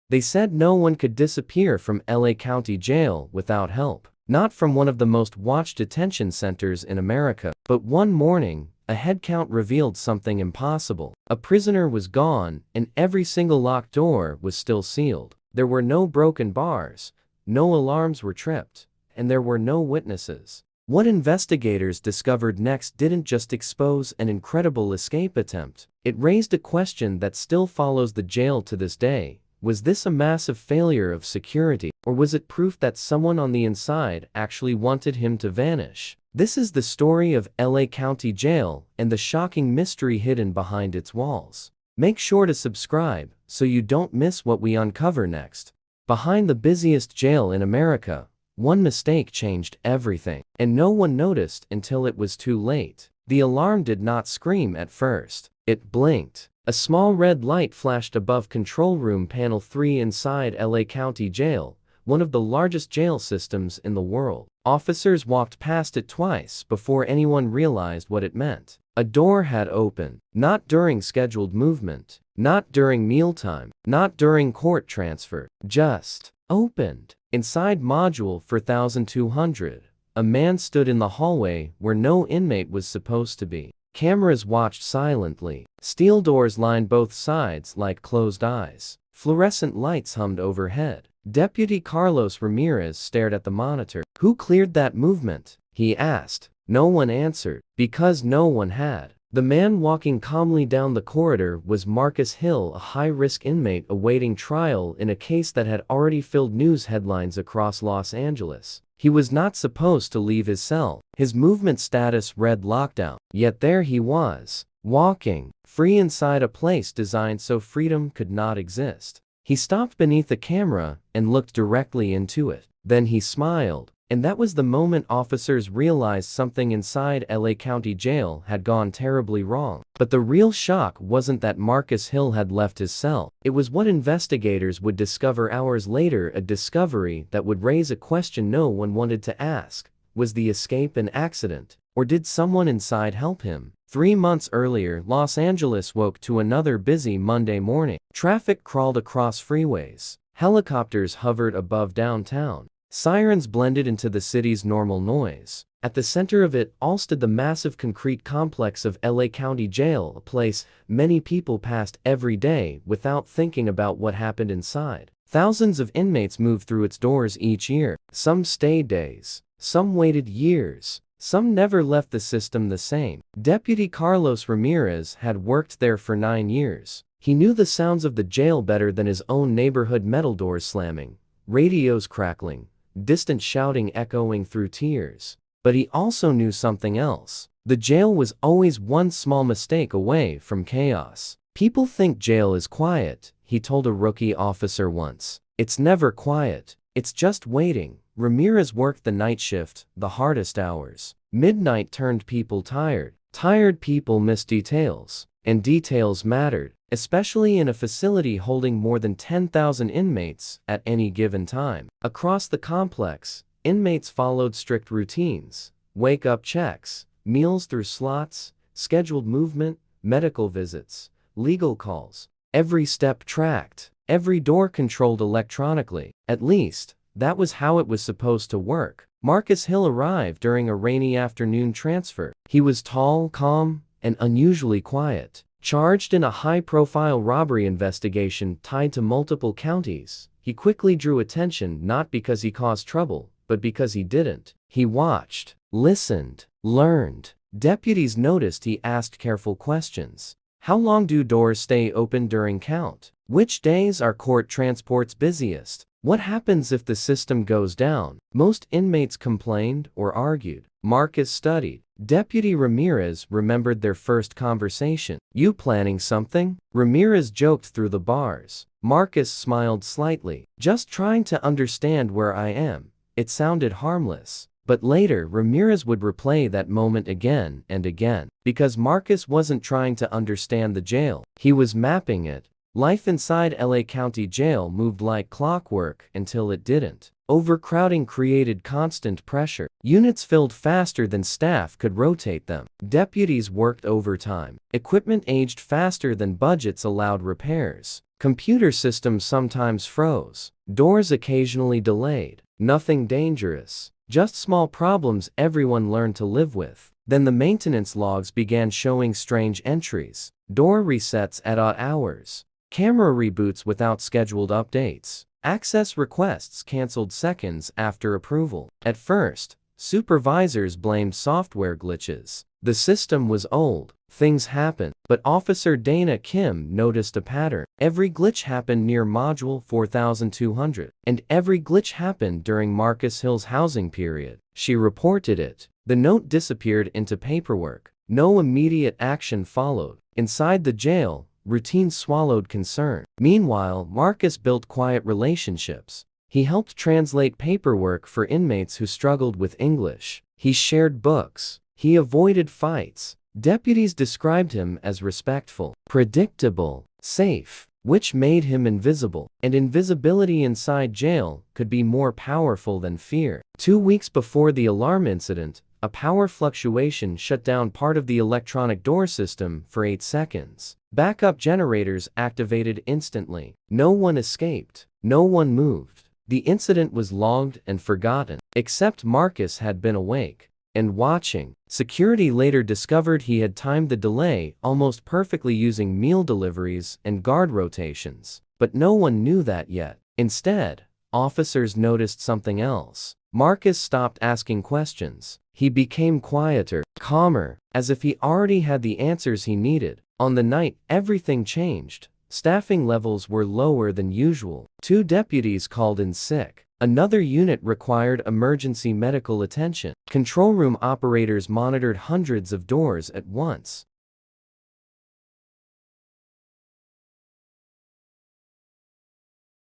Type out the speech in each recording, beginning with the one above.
They said no one could disappear from LA County Jail without help. Not from one of the most watched detention centers in America. But one morning, a head count revealed something impossible. A prisoner was gone, and every single locked door was still sealed. There were no broken bars, no alarms were tripped, and there were no witnesses. What investigators discovered next didn't just expose an incredible escape attempt. It raised a question that still follows the jail to this day. Was this a massive failure of security, or was it proof that someone on the inside actually wanted him to vanish? This is the story of LA County Jail and the shocking mystery hidden behind its walls. Make sure to subscribe so you don't miss what we uncover next. Behind the busiest jail in America, one mistake changed everything, and no one noticed until it was too late. The alarm did not scream at first. It blinked. A small red light flashed above Control Room Panel 3 inside LA County Jail, one of the largest jail systems in the world. Officers walked past it twice before anyone realized what it meant. A door had opened. Not during scheduled movement. Not during mealtime. Not during court transfer. Just opened. Inside Module 4200, a man stood in the hallway where no inmate was supposed to be. Cameras watched silently. Steel doors lined both sides like closed eyes. Fluorescent lights hummed overhead. Deputy Carlos Ramirez stared at the monitor. "Who cleared that movement?" he asked. No one answered, because no one had. The man walking calmly down the corridor was Marcus Hill, a high-risk inmate awaiting trial in a case that had already filled news headlines across Los Angeles. He was not supposed to leave his cell. His movement status read lockdown. Yet there he was, walking, free inside a place designed so freedom could not exist. He stopped beneath the camera and looked directly into it. Then he smiled. And that was the moment officers realized something inside LA County Jail had gone terribly wrong. But the real shock wasn't that Marcus Hill had left his cell. It was what investigators would discover hours later, a discovery that would raise a question no one wanted to ask. Was the escape an accident, or did someone inside help him? 3 months earlier, Los Angeles woke to another busy Monday morning. Traffic crawled across freeways. Helicopters hovered above downtown. Sirens blended into the city's normal noise. At the center of it all stood the massive concrete complex of LA County Jail, a place many people passed every day without thinking about what happened inside. Thousands of inmates moved through its doors each year. Some stayed days. Some waited years. Some never left the system the same. Deputy Carlos Ramirez had worked there for 9 years. He knew the sounds of the jail better than his own neighborhood metal doors slamming, radios crackling, distant shouting echoing through tears. But he also knew something else. The jail was always one small mistake away from chaos. "People think jail is quiet," he told a rookie officer once. "It's never quiet. It's just waiting." Ramirez worked the night shift, the hardest hours. Midnight turned people tired. Tired people missed details. And details mattered, especially in a facility holding more than 10,000 inmates at any given time. Across the complex, inmates followed strict routines: wake-up checks, meals through slots, scheduled movement, medical visits, legal calls. Every step tracked, every door controlled electronically. At least, that was how it was supposed to work. Marcus Hill arrived during a rainy afternoon transfer. He was tall, calm, and unusually quiet. Charged in a high-profile robbery investigation tied to multiple counties, he quickly drew attention not because he caused trouble, but because he didn't. He watched, listened, learned. Deputies noticed he asked careful questions. How long do doors stay open during count? Which days are court transports busiest? What happens if the system goes down? Most inmates complained or argued. Marcus studied. Deputy Ramirez remembered their first conversation. "You planning something?" Ramirez joked through the bars. Marcus smiled slightly. "Just trying to understand where I am." It sounded harmless. But later, Ramirez would replay that moment again and again. Because Marcus wasn't trying to understand the jail. He was mapping it. Life inside LA County Jail moved like clockwork until it didn't. Overcrowding created constant pressure. Units filled faster than staff could rotate them. Deputies worked overtime. Equipment aged faster than budgets allowed repairs. Computer systems sometimes froze. Doors occasionally delayed. Nothing dangerous. Just small problems everyone learned to live with. Then the maintenance logs began showing strange entries. Door resets at odd hours. Camera reboots without scheduled updates. Access requests canceled seconds after approval. At first, supervisors blamed software glitches. The system was old. Things happened. But Officer Dana Kim noticed a pattern. Every glitch happened near Module 4200. And every glitch happened during Marcus Hill's housing period. She reported it. The note disappeared into paperwork. No immediate action followed. Inside the jail, routine swallowed concern. Meanwhile, Marcus built quiet relationships. He helped translate paperwork for inmates who struggled with English. He shared books. He avoided fights. Deputies described him as respectful, predictable, safe, which made him invisible. And invisibility inside jail could be more powerful than fear. 2 weeks before the alarm incident, a power fluctuation shut down part of the electronic door system for 8 seconds. Backup generators activated instantly. No one escaped. No one moved. The incident was logged and forgotten, except Marcus had been awake and watching. Security later discovered he had timed the delay almost perfectly using meal deliveries and guard rotations. But no one knew that yet. Instead, officers noticed something else. Marcus stopped asking questions. He became quieter, calmer, as if he already had the answers he needed. On the night everything changed, staffing levels were lower than usual. 2 deputies called in sick. Another unit required emergency medical attention. Control room operators monitored hundreds of doors at once.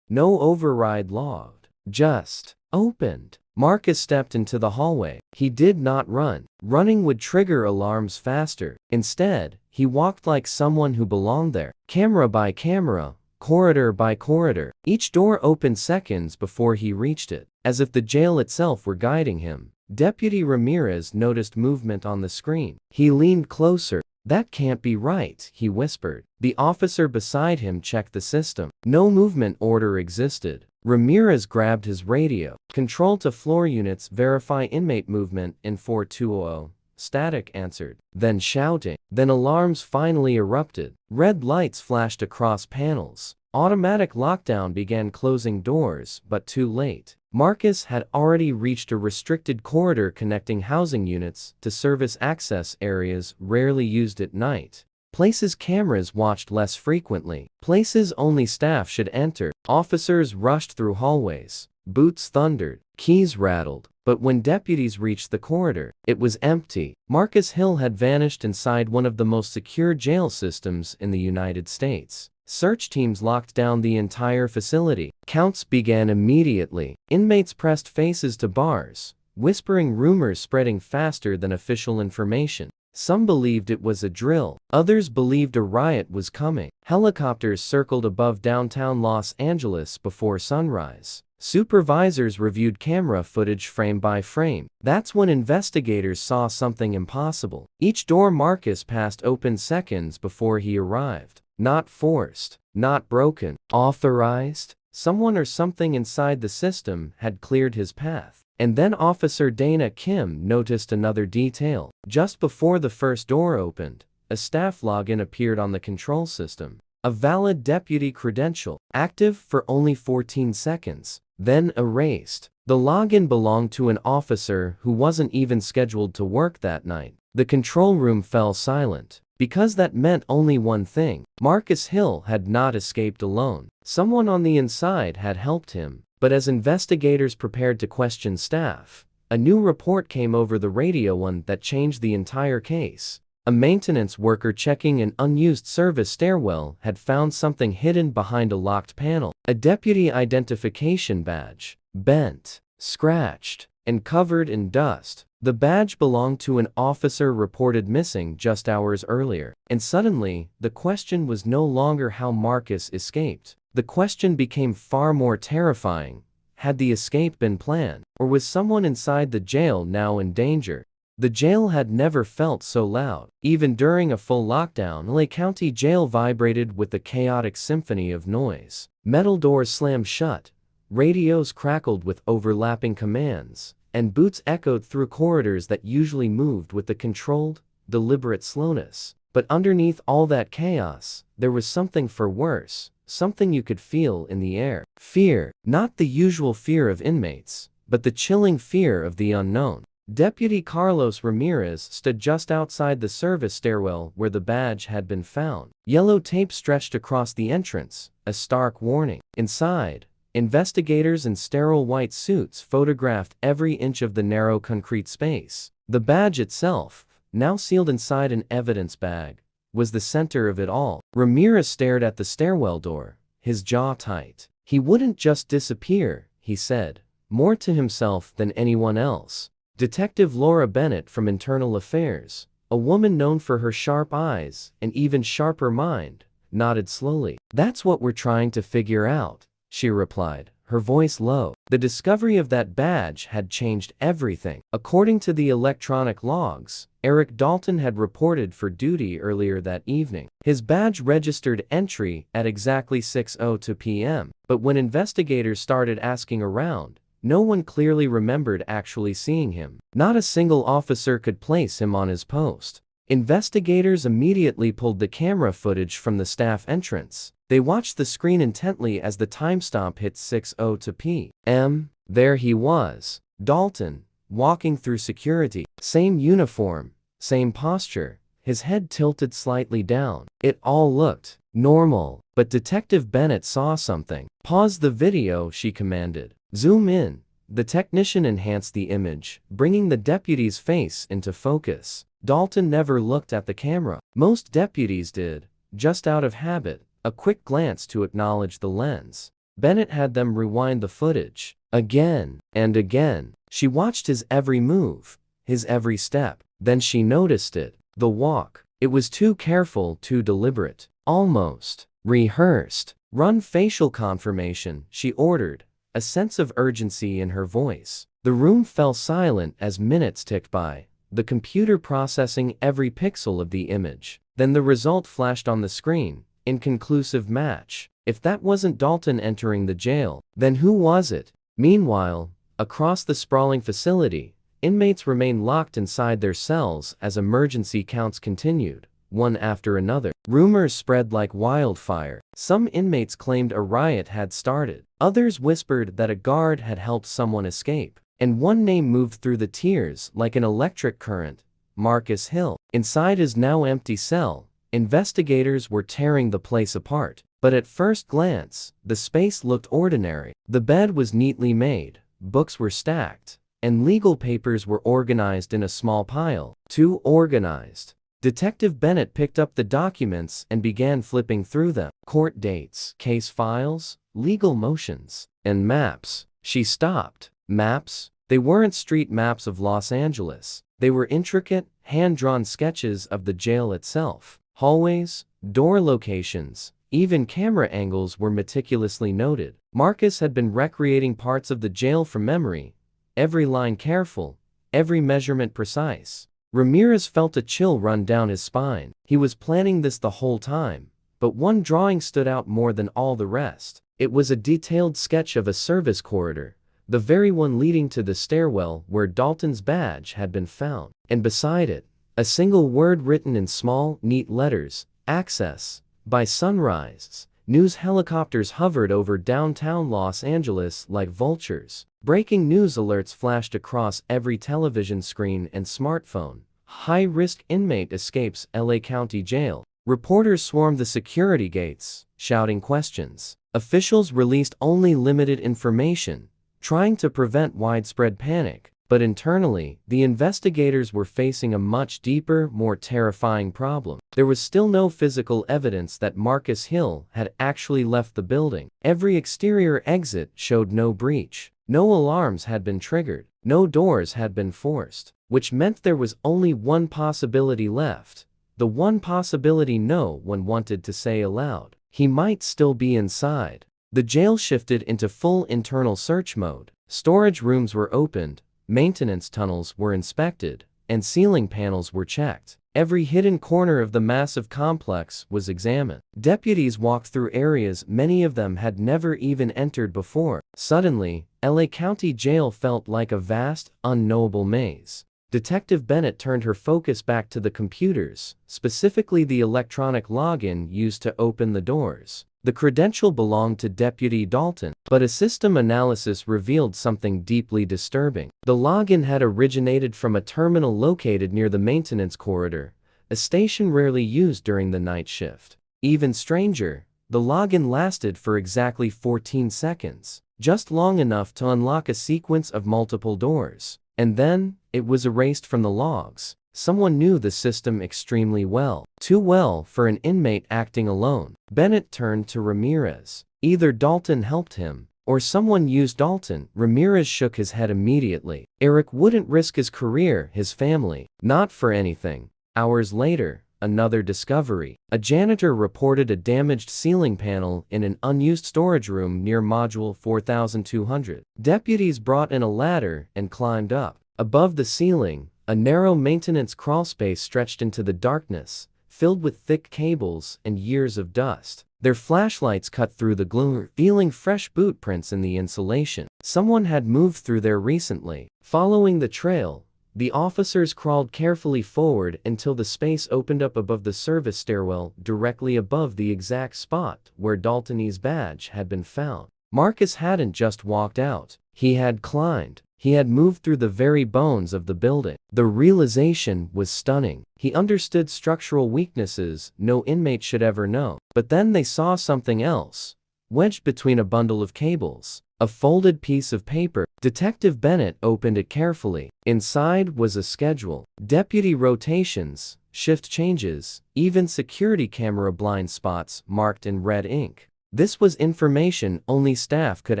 No override logged. Just opened. Marcus stepped into the hallway. He did not run. Running would trigger alarms faster. Instead, he walked like someone who belonged there. Camera by camera, corridor by corridor. Each door opened seconds before he reached it, as if the jail itself were guiding him. Deputy Ramirez noticed movement on the screen. He leaned closer. "That can't be right," he whispered. The officer beside him checked the system. No movement order existed. Ramirez grabbed his radio. "Control to floor units verify inmate movement in 4200. Static answered. Then shouting. Then alarms finally erupted. Red lights flashed across panels. Automatic lockdown began closing doors, but too late. Marcus had already reached a restricted corridor connecting housing units to service access areas rarely used at night. Places cameras watched less frequently. Places only staff should enter. Officers rushed through hallways. Boots thundered. Keys rattled. But when deputies reached the corridor, it was empty. Marcus Hill had vanished inside one of the most secure jail systems in the United States. Search teams locked down the entire facility. Counts began immediately. Inmates pressed faces to bars, whispering rumors spreading faster than official information. Some believed it was a drill. Others believed a riot was coming. Helicopters circled above downtown Los Angeles before sunrise. Supervisors reviewed camera footage frame by frame. That's when investigators saw something impossible. Each door Marcus passed opened seconds before he arrived. Not forced, not broken, authorized. Someone or something inside the system had cleared his path. And then Officer Dana Kim noticed another detail. Just before the first door opened, a staff login appeared on the control system. A valid deputy credential, active for only 14 seconds, then erased. The login belonged to an officer who wasn't even scheduled to work that night. The control room fell silent. Because that meant only one thing. Marcus Hill had not escaped alone. Someone on the inside had helped him. But as investigators prepared to question staff, a new report came over the radio, one that changed the entire case. A maintenance worker checking an unused service stairwell had found something hidden behind a locked panel. A deputy identification badge, bent, scratched, and covered in dust. The badge belonged to an officer reported missing just hours earlier. And suddenly, the question was no longer how Marcus escaped. The question became far more terrifying. Had the escape been planned, or was someone inside the jail now in danger? The jail had never felt so loud. Even during a full lockdown, LA County Jail vibrated with the chaotic symphony of noise. Metal doors slammed shut, radios crackled with overlapping commands, and boots echoed through corridors that usually moved with a controlled, deliberate slowness. But underneath all that chaos, there was something far worse, something you could feel in the air. Fear, not the usual fear of inmates, but the chilling fear of the unknown. Deputy Carlos Ramirez stood just outside the service stairwell where the badge had been found. Yellow tape stretched across the entrance, a stark warning. Inside, investigators in sterile white suits photographed every inch of the narrow concrete space. The badge itself, now sealed inside an evidence bag, was the center of it all. Ramirez stared at the stairwell door, his jaw tight. He wouldn't just disappear, he said, more to himself than anyone else. Detective Laura Bennett from Internal Affairs, a woman known for her sharp eyes and even sharper mind, nodded slowly. "That's what we're trying to figure out," she replied, her voice low. The discovery of that badge had changed everything. According to the electronic logs, Eric Dalton had reported for duty earlier that evening. His badge registered entry at exactly 6:02 p.m. But when investigators started asking around, no one clearly remembered actually seeing him. Not a single officer could place him on his post. Investigators immediately pulled the camera footage from the staff entrance. They watched the screen intently as the timestamp hit 6:02 p.m. There he was, Dalton, walking through security. Same uniform, same posture, his head tilted slightly down. It all looked normal, but Detective Bennett saw something. "Pause the video," she commanded. "Zoom in." The technician enhanced the image, bringing the deputy's face into focus. Dalton never looked at the camera. Most deputies did, just out of habit, a quick glance to acknowledge the lens. Bennett had them rewind the footage. Again and again. She watched his every move, his every step. Then she noticed it. The walk. It was too careful, too deliberate. Almost rehearsed. "Run facial confirmation," she ordered, a sense of urgency in her voice. The room fell silent as minutes ticked by, the computer processing every pixel of the image. Then the result flashed on the screen, inconclusive match. If that wasn't Dalton entering the jail, then who was it? Meanwhile, across the sprawling facility, inmates remained locked inside their cells as emergency counts continued, one after another. Rumors spread like wildfire. Some inmates claimed a riot had started. Others whispered that a guard had helped someone escape. And one name moved through the tiers like an electric current: Marcus Hill. Inside his now empty cell, investigators were tearing the place apart. But at first glance, the space looked ordinary. The bed was neatly made, books were stacked, and legal papers were organized in a small pile. Too organized. Detective Bennett picked up the documents and began flipping through them. Court dates, case files, legal motions, and maps. She stopped. Maps? They weren't street maps of Los Angeles. They were intricate, hand-drawn sketches of the jail itself. Hallways, door locations, even camera angles were meticulously noted. Marcus had been recreating parts of the jail from memory, every line careful, every measurement precise. Ramirez felt a chill run down his spine. He was planning this the whole time, but one drawing stood out more than all the rest. It was a detailed sketch of a service corridor, the very one leading to the stairwell where Dalton's badge had been found. And beside it, a single word written in small, neat letters: access. By sunrise, news helicopters hovered over downtown Los Angeles like vultures. Breaking news alerts flashed across every television screen and smartphone. High-risk inmate escapes LA County Jail. Reporters swarmed the security gates, shouting questions. Officials released only limited information, trying to prevent widespread panic. But internally, the investigators were facing a much deeper, more terrifying problem. There was still no physical evidence that Marcus Hill had actually left the building. Every exterior exit showed no breach. No alarms had been triggered. No doors had been forced. Which meant there was only one possibility left. The one possibility no one wanted to say aloud. He might still be inside. The jail shifted into full internal search mode. Storage rooms were opened, maintenance tunnels were inspected, and ceiling panels were checked. Every hidden corner of the massive complex was examined. Deputies walked through areas many of them had never even entered before. Suddenly, LA County Jail felt like a vast, unknowable maze. Detective Bennett turned her focus back to the computers, specifically the electronic login used to open the doors. The credential belonged to Deputy Dalton, but a system analysis revealed something deeply disturbing. The login had originated from a terminal located near the maintenance corridor, a station rarely used during the night shift. Even stranger, the login lasted for exactly 14 seconds, just long enough to unlock a sequence of multiple doors. And then, it was erased from the logs. Someone knew the system extremely well. Too well for an inmate acting alone. Bennett turned to Ramirez. Either Dalton helped him, or someone used Dalton. Ramirez shook his head immediately. Eric wouldn't risk his career, his family. Not for anything. Hours later, another discovery. A janitor reported a damaged ceiling panel in an unused storage room near Module 4200. Deputies brought in a ladder and climbed up. Above the ceiling, a narrow maintenance crawlspace stretched into the darkness, filled with thick cables and years of dust. Their flashlights cut through the gloom, revealing fresh boot prints in the insulation. Someone had moved through there recently. Following the trail, the officers crawled carefully forward until the space opened up above the service stairwell, directly above the exact spot where Dalton's badge had been found. Marcus hadn't just walked out. He had climbed. He had moved through the very bones of the building. The realization was stunning. He understood structural weaknesses no inmate should ever know. But then they saw something else. Wedged between a bundle of cables, a folded piece of paper. Detective Bennett opened it carefully. Inside was a schedule. Deputy rotations, shift changes, even security camera blind spots marked in red ink. This was information only staff could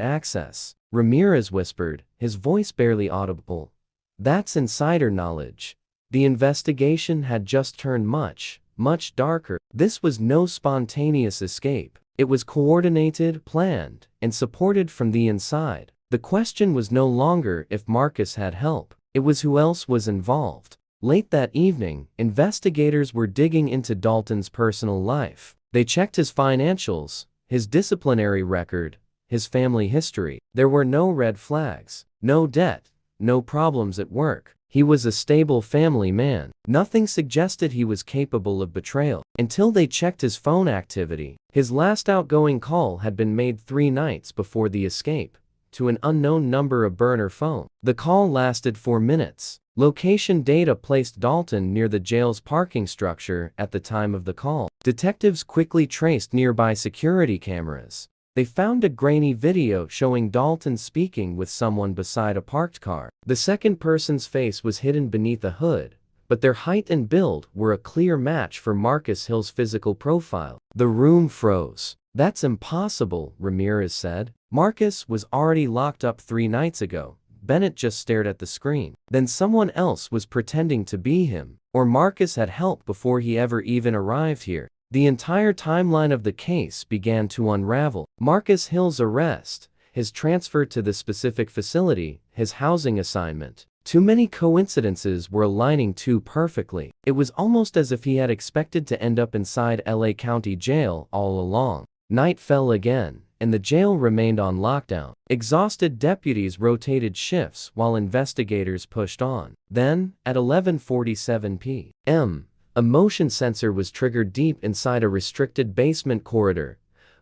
access. Ramirez whispered, his voice barely audible. That's insider knowledge. The investigation had just turned much darker. This was no spontaneous escape. It was coordinated, planned, and supported from the inside. The question was no longer if Marcus had help. It was who else was involved. Late that evening, investigators were digging into Dalton's personal life. They checked his financials, his disciplinary record, his family history. There were no red flags, no debt, no problems at work. He was a stable family man. Nothing suggested he was capable of betrayal. Until they checked his phone activity. His last outgoing call had been made 3 nights before the escape, to an unknown number of burner phone. The call lasted 4 minutes. Location data placed Dalton near the jail's parking structure at the time of the call. Detectives quickly traced nearby security cameras. They found a grainy video showing Dalton speaking with someone beside a parked car. The second person's face was hidden beneath a hood, but their height and build were a clear match for Marcus Hill's physical profile. The room froze. That's impossible, Ramirez said. Marcus was already locked up 3 nights ago. Bennett just stared at the screen. Then someone else was pretending to be him, or Marcus had help before he ever even arrived here. The entire timeline of the case began to unravel. Marcus Hill's arrest, his transfer to the specific facility, his housing assignment. Too many coincidences were aligning too perfectly. It was almost as if he had expected to end up inside LA County Jail all along. Night fell again, and the jail remained on lockdown. Exhausted deputies rotated shifts while investigators pushed on. Then, at 11:47 p.m., a motion sensor was triggered deep inside a restricted basement corridor,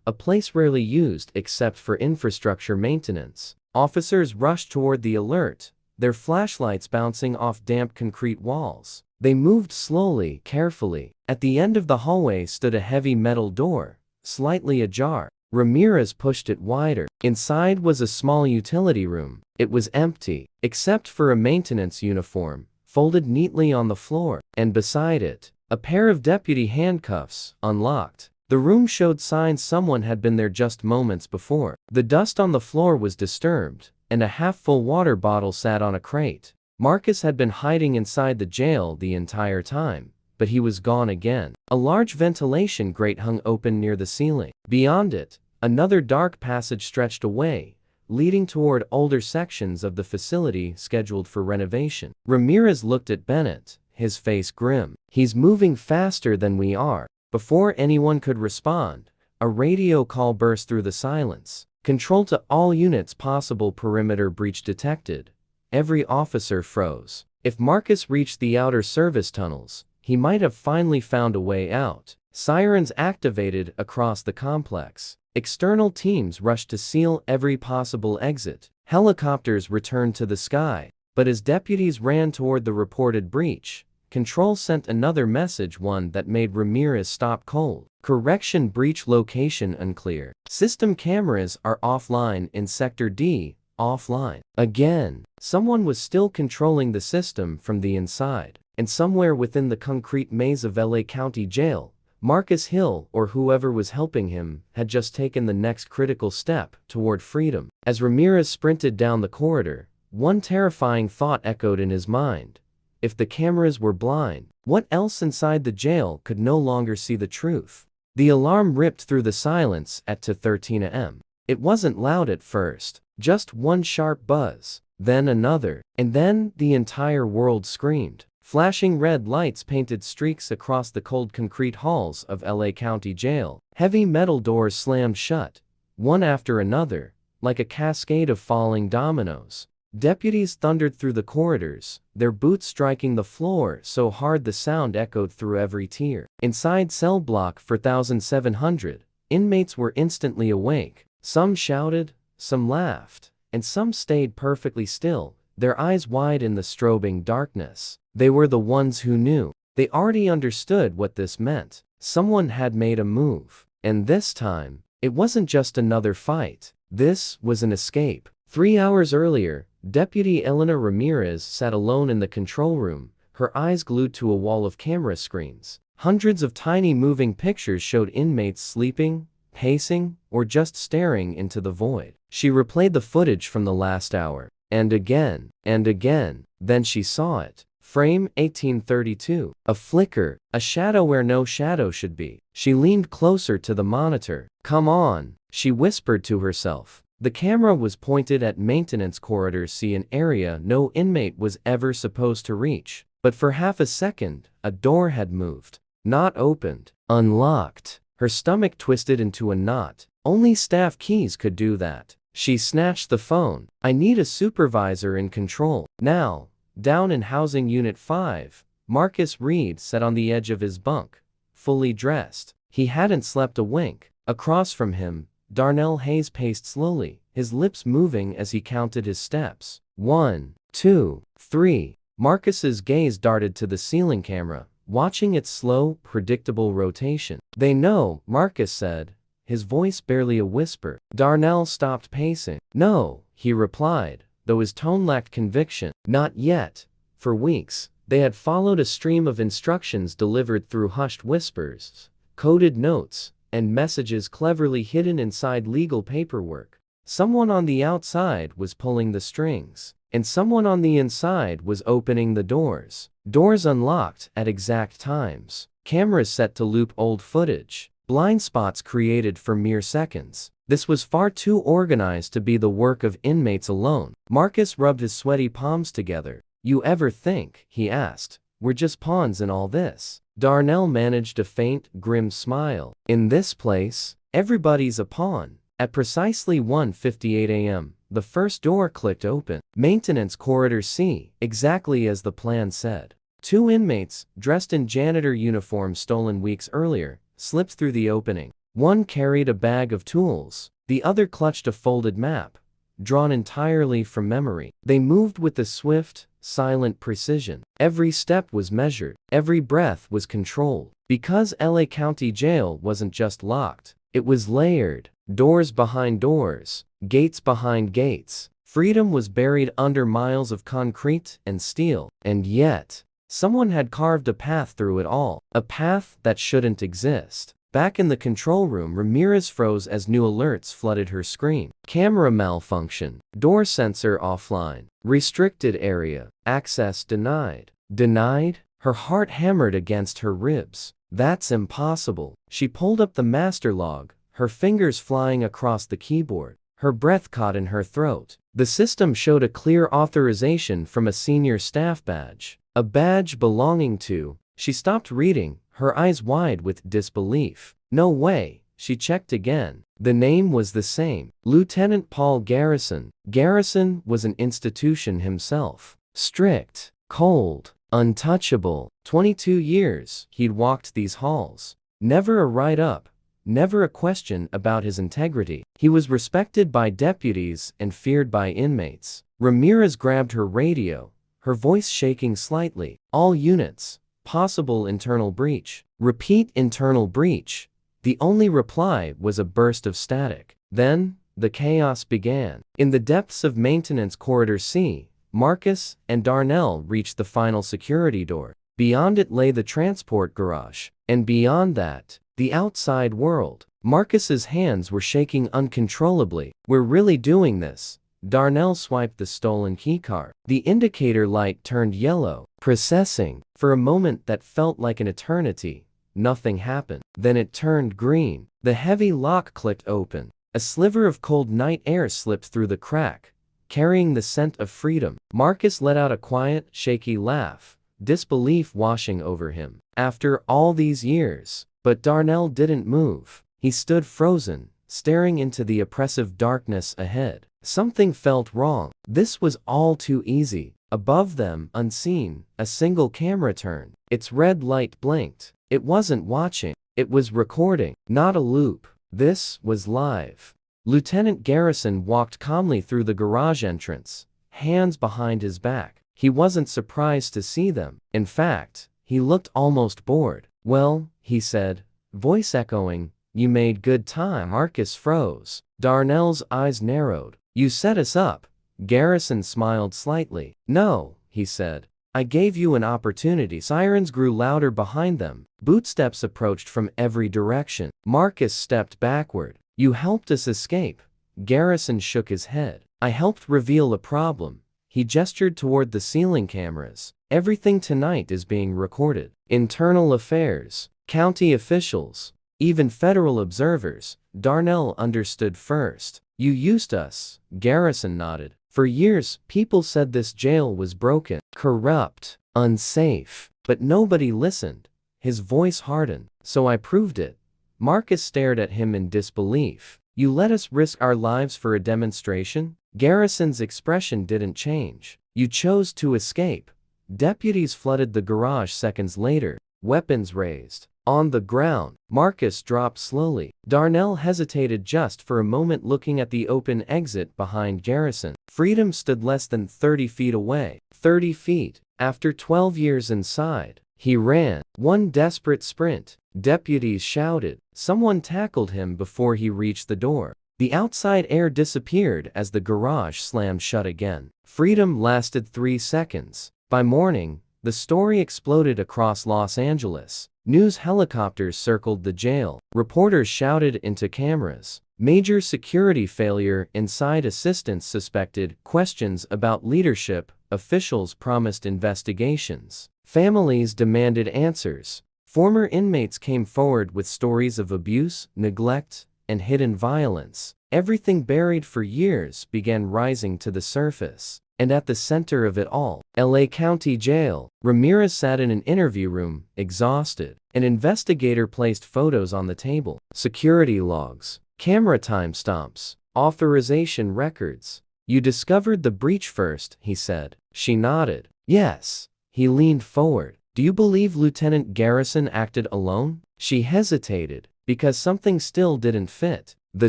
a place rarely used except for infrastructure maintenance. Officers rushed toward the alert, their flashlights bouncing off damp concrete walls. They moved slowly, carefully. At the end of the hallway stood a heavy metal door, slightly ajar. Ramirez pushed it wider. Inside was a small utility room. It was empty, except for a maintenance uniform, folded neatly on the floor, and beside it, a pair of deputy handcuffs, unlocked. The room showed signs someone had been there just moments before. The dust on the floor was disturbed, and a half-full water bottle sat on a crate. Marcus had been hiding inside the jail the entire time, but he was gone again. A large ventilation grate hung open near the ceiling. Beyond it, another dark passage stretched away, leading toward older sections of the facility scheduled for renovation. Ramirez looked at Bennett, his face grim. "He's moving faster than we are." Before anyone could respond, a radio call burst through the silence. "Control to all units, possible perimeter breach detected." Every officer froze. If Marcus reached the outer service tunnels, he might have finally found a way out. Sirens activated across the complex. External teams rushed to seal every possible exit. Helicopters returned to the sky. But as deputies ran toward the reported breach, Control sent another message, one that made Ramirez stop cold. "Correction breach location unclear. System cameras are offline in Sector D, offline." Again, someone was still controlling the system from the inside. And somewhere within the concrete maze of LA County Jail, Marcus Hill, or whoever was helping him, had just taken the next critical step toward freedom. As Ramirez sprinted down the corridor, one terrifying thought echoed in his mind. If the cameras were blind, what else inside the jail could no longer see the truth? The alarm ripped through the silence at 2:13 a.m. It wasn't loud at first, just one sharp buzz, then another, and then the entire world screamed. Flashing red lights painted streaks across the cold concrete halls of LA County Jail. Heavy metal doors slammed shut, one after another, like a cascade of falling dominoes. Deputies thundered through the corridors, their boots striking the floor so hard the sound echoed through every tier. Inside cell block 4700, inmates were instantly awake. Some shouted, some laughed, and some stayed perfectly still, their eyes wide in the strobing darkness. They were the ones who knew. They already understood what this meant. Someone had made a move. And this time, it wasn't just another fight. This was an escape. 3 hours earlier, Deputy Elena Ramirez sat alone in the control room, her eyes glued to a wall of camera screens. Hundreds of tiny moving pictures showed inmates sleeping, pacing, or just staring into the void. She replayed the footage from the last hour, and again, then she saw it. Frame 1832. A flicker, a shadow where no shadow should be. She leaned closer to the monitor. "Come on," she whispered to herself. The camera was pointed at maintenance corridor C, an area no inmate was ever supposed to reach. But for half a second, a door had moved. Not opened, unlocked. Her stomach twisted into a knot. Only staff keys could do that. She snatched the phone. "I need a supervisor in control now." Down in Housing Unit 5, Marcus Reed sat on the edge of his bunk, fully dressed. He hadn't slept a wink. Across from him, Darnell Hayes paced slowly, his lips moving as he counted his steps. 1, 2, 3. Marcus's gaze darted to the ceiling camera, watching its slow, predictable rotation. "They know," Marcus said, his voice barely a whisper. Darnell stopped pacing. "No," he replied, though his tone lacked conviction. "Not yet." For weeks, they had followed a stream of instructions delivered through hushed whispers, coded notes, and messages cleverly hidden inside legal paperwork. Someone on the outside was pulling the strings, and someone on the inside was opening the doors. Doors unlocked at exact times. Cameras set to loop old footage. Blind spots created for mere seconds. This was far too organized to be the work of inmates alone. Marcus rubbed his sweaty palms together. "You ever think," he asked, "we're just pawns in all this?" Darnell managed a faint, grim smile. "In this place, everybody's a pawn." At precisely 1:58 a.m., the first door clicked open. Maintenance corridor C, exactly as the plan said. 2 inmates, dressed in janitor uniforms stolen weeks earlier, slipped through the opening. One carried a bag of tools, the other clutched a folded map, drawn entirely from memory. They moved with a swift, silent precision. Every step was measured, every breath was controlled. Because LA County Jail wasn't just locked, it was layered. Doors behind doors, gates behind gates. Freedom was buried under miles of concrete and steel. And yet, someone had carved a path through it all. A path that shouldn't exist. Back in the control room, Ramirez froze as new alerts flooded her screen. Camera malfunction. Door sensor offline. Restricted area. Access denied. Denied? Her heart hammered against her ribs. That's impossible. She pulled up the master log, her fingers flying across the keyboard. Her breath caught in her throat. The system showed a clear authorization from a senior staff badge. A badge belonging to. She stopped reading, her eyes wide with disbelief. No way. She checked again. The name was the same. Lieutenant Paul Garrison. Garrison was an institution himself. Strict, cold, untouchable. 22 years he'd walked these halls. Never a write-up, never a question about his integrity. He was respected by deputies and feared by inmates. Ramirez grabbed her radio, her voice shaking slightly. All units. Possible internal breach. Repeat internal breach. The only reply was a burst of static. Then, the chaos began. In the depths of Maintenance Corridor C, Marcus and Darnell reached the final security door. Beyond it lay the transport garage. And beyond that, the outside world. Marcus's hands were shaking uncontrollably. We're really doing this. Darnell swiped the stolen keycard. The indicator light turned yellow. Processing. For a moment that felt like an eternity, nothing happened. Then it turned green. The heavy lock clicked open. A sliver of cold night air slipped through the crack, carrying the scent of freedom. Marcus let out a quiet, shaky laugh, disbelief washing over him. After all these years. But Darnell didn't move. He stood frozen, staring into the oppressive darkness ahead. Something felt wrong. This was all too easy. Above them, unseen, a single camera turned. Its red light blinked. It wasn't watching. It was recording. Not a loop. This was live. Lieutenant Garrison walked calmly through the garage entrance, hands behind his back. He wasn't surprised to see them. In fact, he looked almost bored. Well, he said, voice echoing, you made good time. Marcus froze. Darnell's eyes narrowed. You set us up. Garrison smiled slightly. No, he said. I gave you an opportunity. Sirens grew louder behind them. Bootsteps approached from every direction. Marcus stepped backward. You helped us escape. Garrison shook his head. I helped reveal a problem. He gestured toward the ceiling cameras. Everything tonight is being recorded. Internal affairs, county officials, even federal observers. Darnell understood first. You used us. Garrison nodded. For years, people said this jail was broken, corrupt, unsafe. But nobody listened. His voice hardened. So I proved it. Marcus stared at him in disbelief. You let us risk our lives for a demonstration? Garrison's expression didn't change. You chose to escape. Deputies flooded the garage seconds later, weapons raised. On the ground, Marcus dropped slowly. Darnell hesitated just for a moment, looking at the open exit behind Garrison. Freedom stood less than 30 feet away. 30 feet. After 12 years inside, he ran. One desperate sprint. Deputies shouted. Someone tackled him before he reached the door. The outside air disappeared as the garage slammed shut again. Freedom lasted 3 seconds. By morning, the story exploded across Los Angeles. News helicopters circled the jail. Reporters shouted into cameras. Major security failure inside. Assistants suspected. Questions about leadership. Officials promised investigations. Families demanded answers. Former inmates came forward with stories of abuse, neglect, and hidden violence. Everything buried for years began rising to the surface. And at the center of it all, LA County Jail. Ramirez sat in an interview room, exhausted. An investigator placed photos on the table. Security logs, camera timestamps, authorization records. You discovered the breach first, he said. She nodded. Yes. He leaned forward. Do you believe Lieutenant Garrison acted alone? She hesitated, because something still didn't fit. The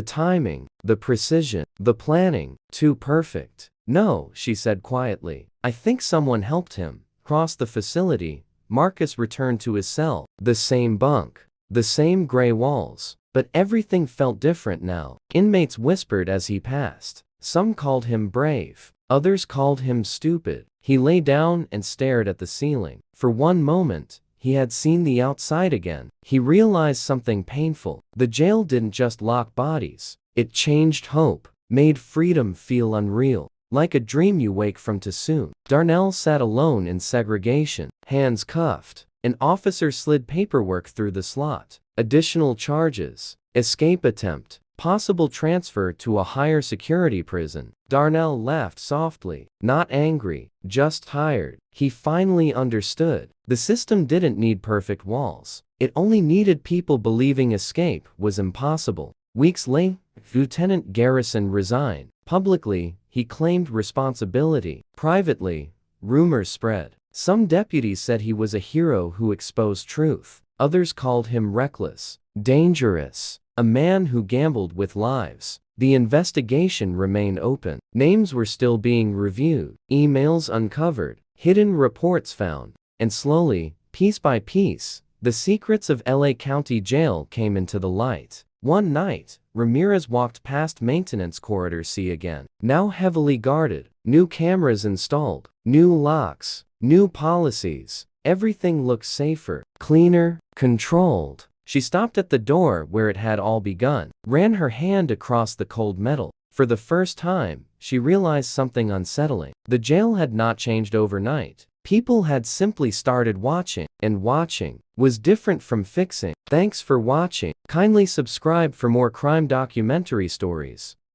timing, the precision, the planning, too perfect. No, she said quietly. I think someone helped him. Across the facility, Marcus returned to his cell. The same bunk, the same gray walls. But everything felt different now. Inmates whispered as he passed. Some called him brave. Others called him stupid. He lay down and stared at the ceiling. For one moment, he had seen the outside again. He realized something painful. The jail didn't just lock bodies. It changed hope, made freedom feel unreal. Like a dream you wake from too soon. Darnell sat alone in segregation, hands cuffed. An officer slid paperwork through the slot. Additional charges. Escape attempt. Possible transfer to a higher security prison. Darnell laughed softly, not angry, just tired. He finally understood. The system didn't need perfect walls. It only needed people believing escape was impossible. Weeks later, Lieutenant Garrison resigned. Publicly, he claimed responsibility. Privately, rumors spread. Some deputies said he was a hero who exposed truth. Others called him reckless, dangerous, a man who gambled with lives. The investigation remained open. Names were still being reviewed, emails uncovered, hidden reports found, and slowly, piece by piece, the secrets of LA County Jail came into the light. One night, Ramirez walked past Maintenance Corridor C again, now heavily guarded, new cameras installed, new locks, new policies. Everything looked safer, cleaner, controlled. She stopped at the door where it had all begun, ran her hand across the cold metal. For the first time, she realized something unsettling. The jail had not changed overnight. People had simply started watching, and watching was different from fixing. Thanks for watching. Kindly subscribe for more crime documentary stories.